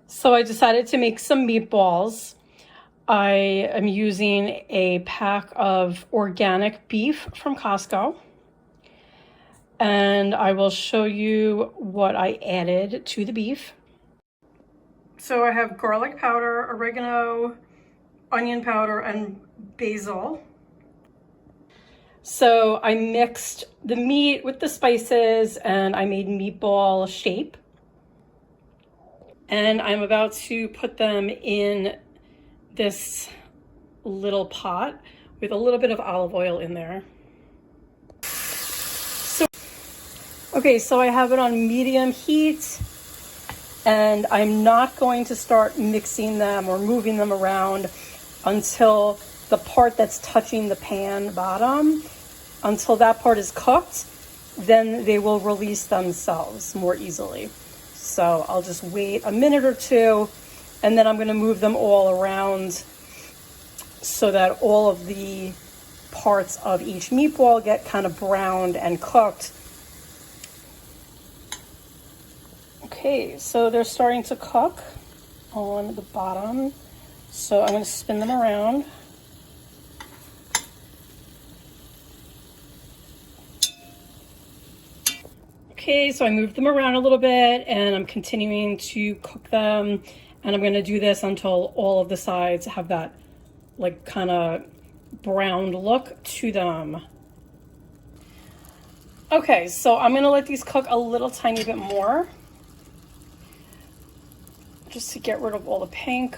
So I decided to make some meatballs. I am using a pack of organic beef from Costco. And I will show you what I added to the beef. So I have garlic powder, oregano, onion powder, and basil. So I mixed the meat with the spices and I made meatball shape. And I'm about to put them in this little pot with a little bit of olive oil in there. So I have it on medium heat, and I'm not going to start mixing them or moving them around until the part that's touching the pan bottom, until that part is cooked, then they will release themselves more easily. So I'll just wait a minute or two, and then I'm going to move them all around so that all of the parts of each meatball get kind of browned and cooked. Okay, so they're starting to cook on the bottom. So I'm going to spin them around. Okay, so I moved them around a little bit and I'm continuing to cook them. And I'm going to do this until all of the sides have that like kind of browned look to them. Okay, so I'm going to let these cook a little tiny bit more, just to get rid of all the pink.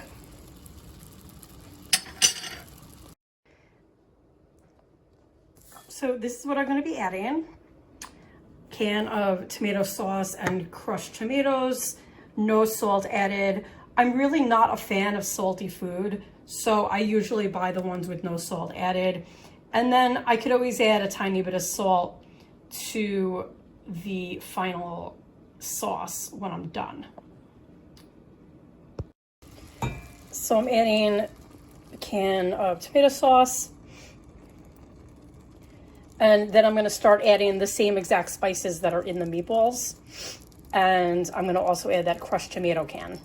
So this is what I'm going to be adding. Can of tomato sauce and crushed tomatoes, no salt added. I'm really not a fan of salty food, so I usually buy the ones with no salt added. And then I could always add a tiny bit of salt to the final sauce when I'm done. So I'm adding a can of tomato sauce. And then I'm going to start adding the same exact spices that are in the meatballs. And I'm going to also add that crushed tomato can.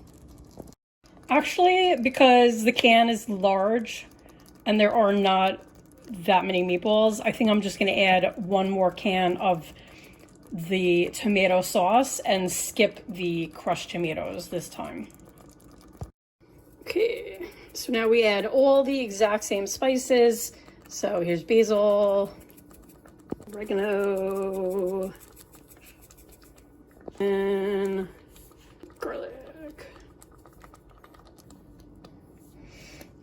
Actually, because the can is large and there are not that many meatballs, I think I'm just going to add one more can of the tomato sauce and skip the crushed tomatoes this time. Okay, so now we add all the exact same spices. So here's basil, oregano, and garlic.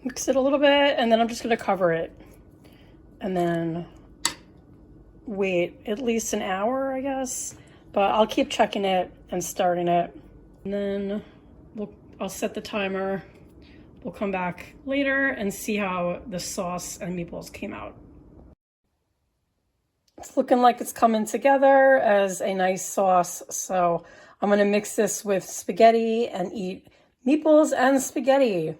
Mix it a little bit, and then I'm just going to cover it. And then wait at least an hour, I guess. But I'll keep checking it and starting it. And then I'll set the timer. We'll come back later and see how the sauce and meatballs came out. It's looking like it's coming together as a nice sauce. So I'm going to mix this with spaghetti and eat meatballs and spaghetti.